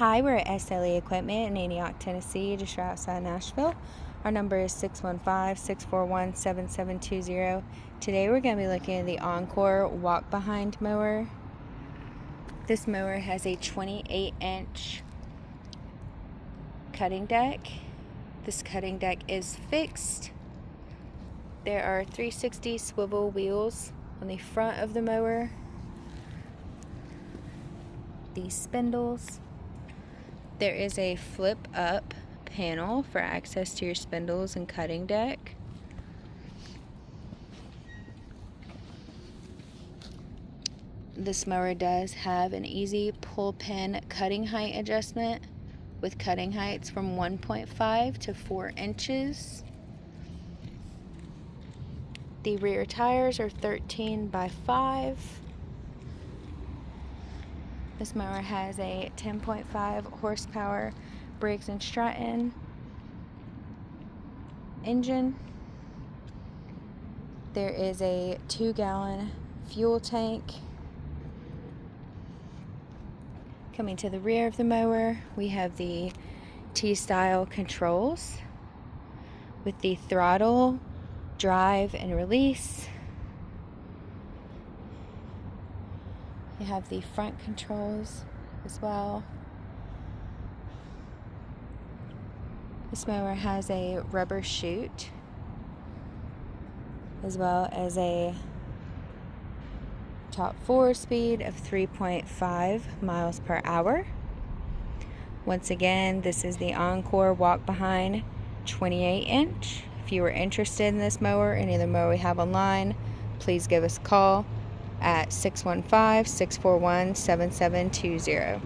Hi, we're at SLE Equipment in Antioch, Tennessee, just right outside Nashville. Our number is 615-641-7720. Today we're going to be looking at the Encore walk-behind mower. This mower has a 28-inch cutting deck. This cutting deck is fixed. There are 360 swivel wheels on the front of the mower. These spindles. There is a flip up panel for access to your spindles and cutting deck. This mower does have an easy pull pin cutting height adjustment with cutting heights from 1.5 to 4 inches. The rear tires are 13 by 5. This mower has a 10.5 horsepower Briggs and Stratton engine. There is a 2-gallon fuel tank. Coming to the rear of the mower, we have the T-style controls with the throttle, drive, and release. You have the front controls as well. This mower has a rubber chute as well as a top 4 speed of 3.5 miles per hour. Once again, this is the Encore walk behind 28-inch. If you are interested in this mower, any other mower we have online, please give us a call at 615-641-7720.